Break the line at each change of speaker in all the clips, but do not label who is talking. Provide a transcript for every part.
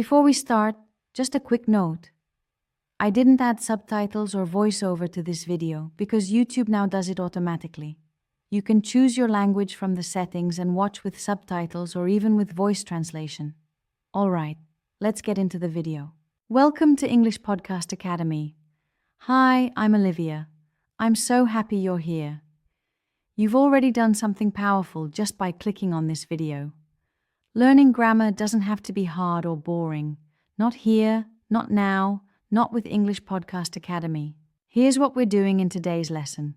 Before we start, just a quick note. I didn't add subtitles or voiceover to this video because YouTube now does it automatically. You can choose your language from the settings and watch with subtitles or even with voice translation. All right, let's get into the video. Welcome to English Podcast Academy. Hi, I'm Olivia. I'm so happy you're here. You've already done something powerful just by clicking on this video. Learning grammar doesn't have to be hard or boring. Not here, not now, not with English Podcast Academy. Here's what we're doing in today's lesson.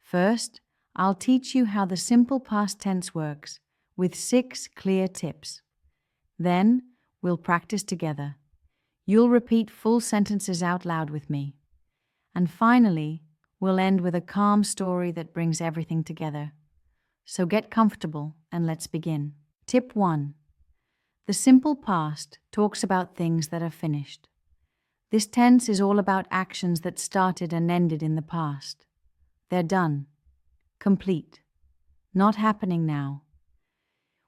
First, I'll teach you how the simple past tense works with 6 clear tips. Then, we'll practice together. You'll repeat full sentences out loud with me. And finally, we'll end with a calm story that brings everything together. So get comfortable and let's begin. Tip 1. The simple past talks about things that are finished. This tense is all about actions that started and ended in the past. They're done. Complete. Not happening now.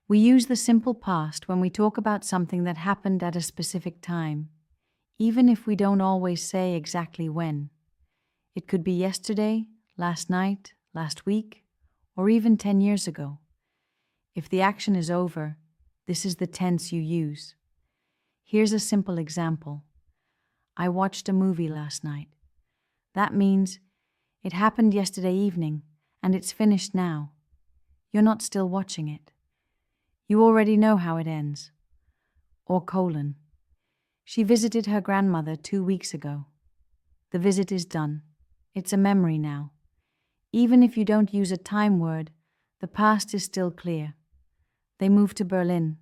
We use the simple past when we talk about something that happened at a specific time, even if we don't always say exactly when. It could be yesterday, last night, last week, or even 10 years ago. If the action is over, this is the tense you use. Here's a simple example. I watched a movie last night. That means it happened yesterday evening and it's finished now. You're not still watching it. You already know how it ends. Or colon. She visited her grandmother 2 weeks ago. The visit is done. It's a memory now. Even if you don't use a time word, the past is still clear. They moved to Berlin.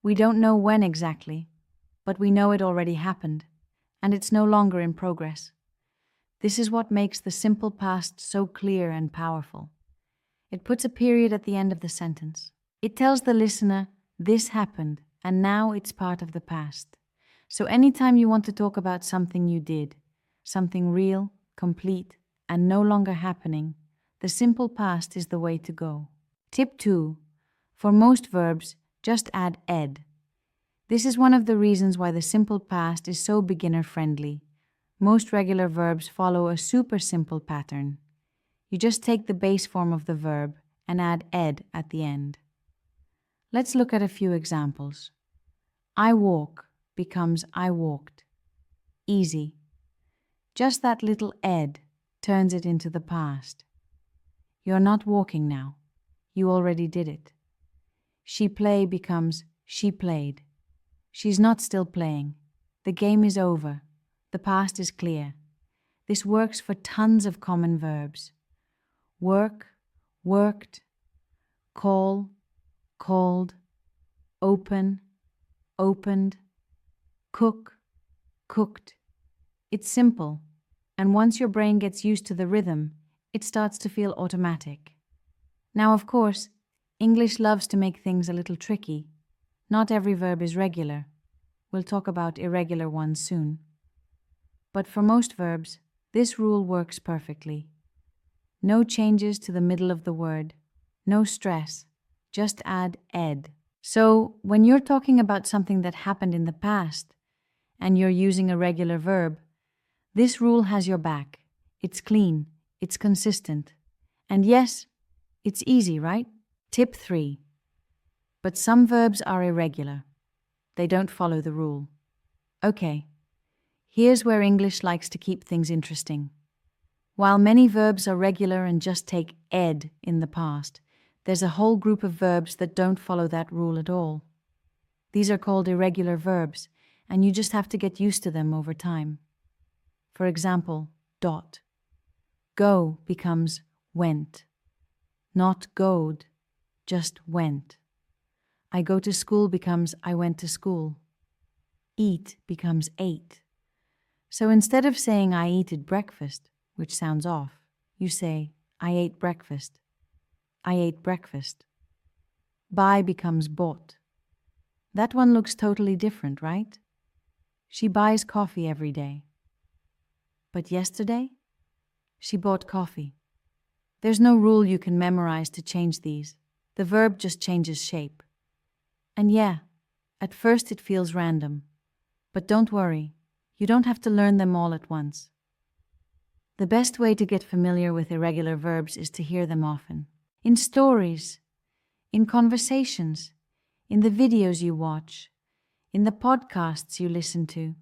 We don't know when exactly, but we know it already happened, and it's no longer in progress. This is what makes the simple past so clear and powerful. It puts a period at the end of the sentence. It tells the listener, this happened, and now it's part of the past. So anytime you want to talk about something you did, something real, complete, and no longer happening, the simple past is the way to go. Tip 2. For most verbs, just add ed. This is one of the reasons why the simple past is so beginner-friendly. Most regular verbs follow a super simple pattern. You just take the base form of the verb and add ed at the end. Let's look at a few examples. I walk becomes I walked. Easy. Just that little ed turns it into the past. You're not walking now. You already did it. She play becomes she played. She's not still playing. The game is over. The past is clear. This works for tons of common verbs. Work, worked, call, called, open, opened, cook, cooked. It's simple, and once your brain gets used to the rhythm, it starts to feel automatic. Now, of course, English loves to make things a little tricky. Not every verb is regular. We'll talk about irregular ones soon. But for most verbs, this rule works perfectly. No changes to the middle of the word. No stress. Just add ed. So, when you're talking about something that happened in the past, and you're using a regular verb, this rule has your back. It's clean. It's consistent. And yes, it's easy, right? Tip 3. But some verbs are irregular. They don't follow the rule. Okay, here's where English likes to keep things interesting. While many verbs are regular and just take ed in the past, there's a whole group of verbs that don't follow that rule at all. These are called irregular verbs, and you just have to get used to them over time. For example, dot. Go becomes went. Not goed, just went. I go to school becomes I went to school. Eat becomes ate. So instead of saying I eated breakfast, which sounds off, you say I ate breakfast. I ate breakfast. Buy becomes bought. That one looks totally different, right? She buys coffee every day. But yesterday, she bought coffee. There's no rule you can memorize to change these. The verb just changes shape. And yeah, At first it feels random, but don't worry, you don't have to learn them all at once. The best way to get familiar with irregular verbs is to hear them often. In stories, in conversations, in the videos you watch, in the podcasts you listen to.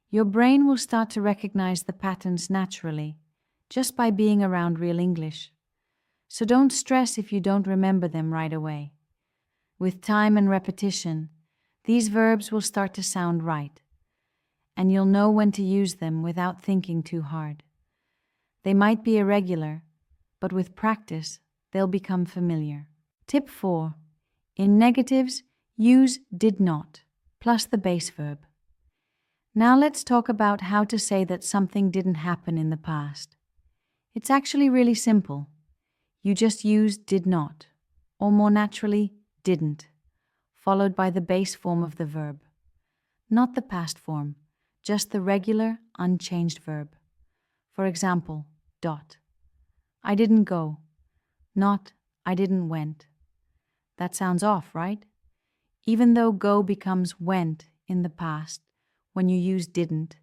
Your brain will start to recognize the patterns naturally, just by being around real English. So don't stress if you don't remember them right away. With time and repetition, these verbs will start to sound right, and you'll know when to use them without thinking too hard. They might be irregular, but with practice, they'll become familiar. Tip 4. In negatives, use did not, plus the base verb. Now let's talk about how to say that something didn't happen in the past. It's actually really simple. You just use did not, or more naturally, didn't, followed by the base form of the verb. Not the past form, just the regular, unchanged verb. For example, dot. I didn't go, not I didn't went. That sounds off, right? Even though go becomes went in the past, when you use didn't,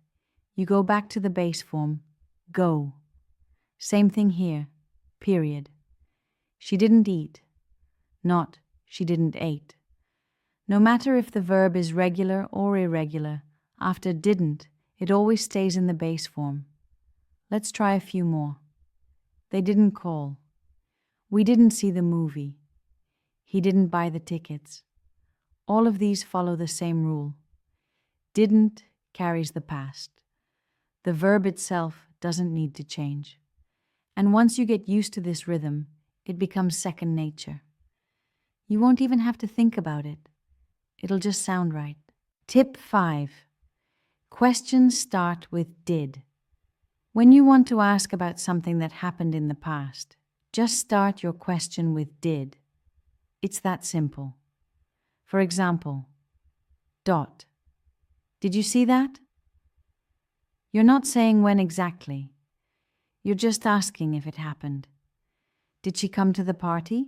you go back to the base form, go. Same thing here, period. She didn't eat, not she didn't ate. No matter if the verb is regular or irregular, after didn't, it always stays in the base form. Let's try a few more. They didn't call. We didn't see the movie. He didn't buy the tickets. All of these follow the same rule. Didn't carries the past. The verb itself doesn't need to change. And once you get used to this rhythm, it becomes second nature. You won't even have to think about it. It'll just sound right. Tip 5. Questions start with did. When you want to ask about something that happened in the past, just start your question with did. It's that simple. For example, dot. Did you see that? You're not saying when exactly. You're just asking if it happened. Did she come to the party?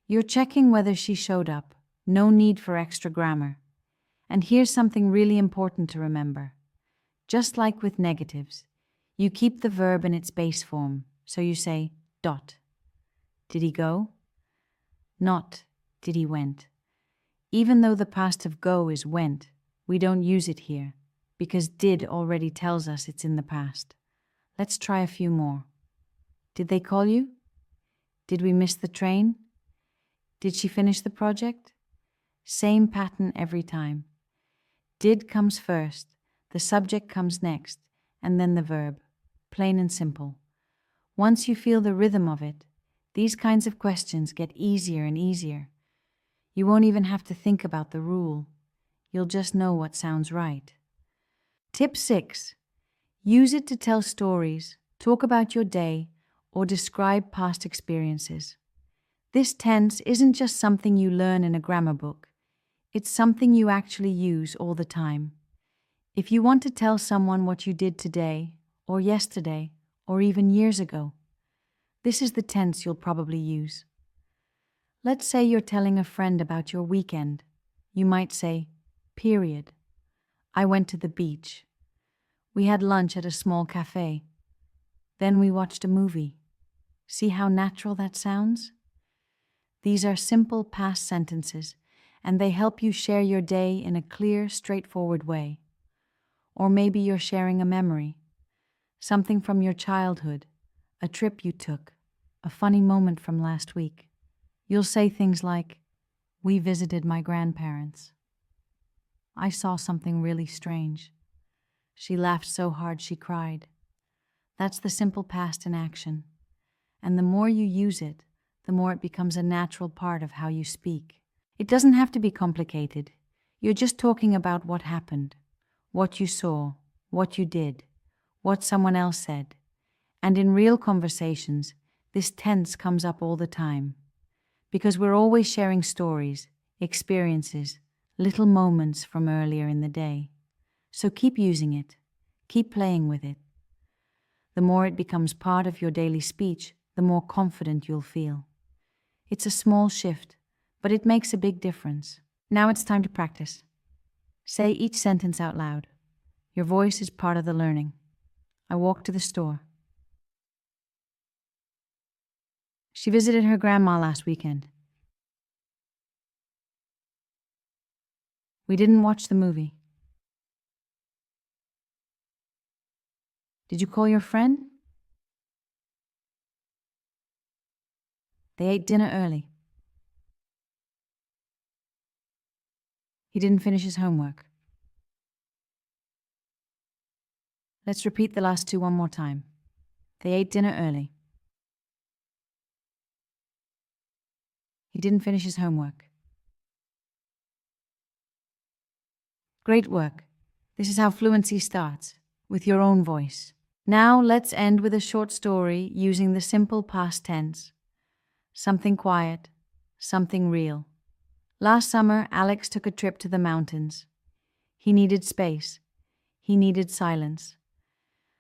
You're checking whether she showed up. No need for extra grammar. And here's something really important to remember. Just like with negatives, you keep the verb in its base form. So you say, dot. Did he go? Not, did he went. Even though the past of go is went, we don't use it here, because did already tells us it's in the past. Let's try a few more. Did they call you? Did we miss the train? Did she finish the project? Same pattern every time. Did comes first, the subject comes next, and then the verb. Plain and simple. Once you feel the rhythm of it, these kinds of questions get easier and easier. You won't even have to think about the rule. You'll just know what sounds right. Tip 6. Use it to tell stories, talk about your day, or describe past experiences. This tense isn't just something you learn in a grammar book. It's something you actually use all the time. If you want to tell someone what you did today, or yesterday, or even years ago, this is the tense you'll probably use. Let's say you're telling a friend about your weekend. You might say, period. I went to the beach. We had lunch at a small cafe. Then we watched a movie. See how natural that sounds? These are simple past sentences, and they help you share your day in a clear, straightforward way. Or maybe you're sharing a memory, something from your childhood, a trip you took, a funny moment from last week. You'll say things like, we visited my grandparents. I saw something really strange. She laughed so hard she cried. That's the simple past in action. And the more you use it, the more it becomes a natural part of how you speak. It doesn't have to be complicated. You're just talking about what happened, what you saw, what you did, what someone else said. And in real conversations, this tense comes up all the time. Because we're always sharing stories, experiences, little moments from earlier in the day. So keep using it. Keep playing with it. The more it becomes part of your daily speech, the more confident you'll feel. It's a small shift, but it makes a big difference. Now it's time to practice. Say each sentence out loud. Your voice is part of the learning. I walked to the store. She visited her grandma last weekend. We didn't watch the movie. Did you call your friend? They ate dinner early. He didn't finish his homework. Let's repeat the last two one more time. They ate dinner early. He didn't finish his homework. Great work. This is how fluency starts, with your own voice. Now let's end with a short story using the simple past tense. Something quiet, something real. Last summer, Alex took a trip to the mountains. He needed space. He needed silence.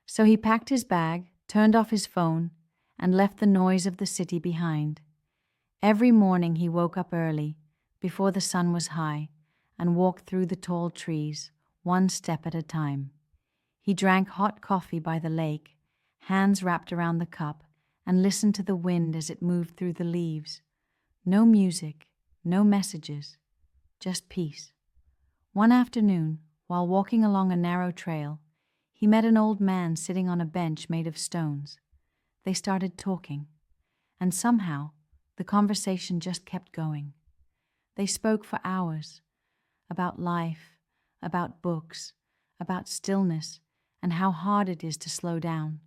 So he packed his bag, turned off his phone, and left the noise of the city behind. Every morning he woke up early, before the sun was high, and walked through the tall trees, one step at a time. He drank hot coffee by the lake, hands wrapped around the cup, and listened to the wind as it moved through the leaves. No music, no messages, just peace. One afternoon, while walking along a narrow trail, he met an old man sitting on a bench made of stones. They started talking, and somehow the conversation just kept going. They spoke for hours, about life, about books, about stillness, and how hard it is to slow down.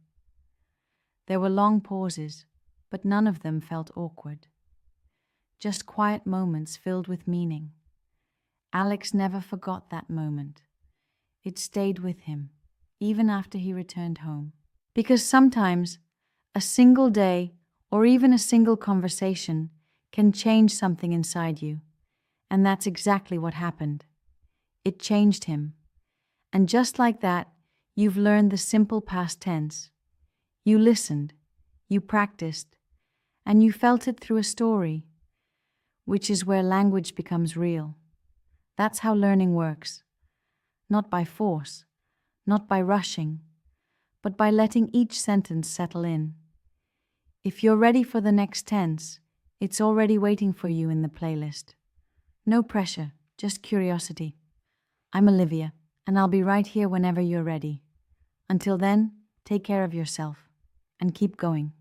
There were long pauses, but none of them felt awkward. Just quiet moments filled with meaning. Alex never forgot that moment. It stayed with him, even after he returned home. Because sometimes a single day or even a single conversation can change something inside you. And that's exactly what happened. It changed him. And just like that, you've learned the simple past tense. You listened, you practiced, and you felt it through a story, which is where language becomes real. That's how learning works. Not by force, not by rushing, but by letting each sentence settle in. If you're ready for the next tense, it's already waiting for you in the playlist. No pressure, just curiosity. I'm Olivia, and I'll be right here whenever you're ready. Until then, take care of yourself and keep going.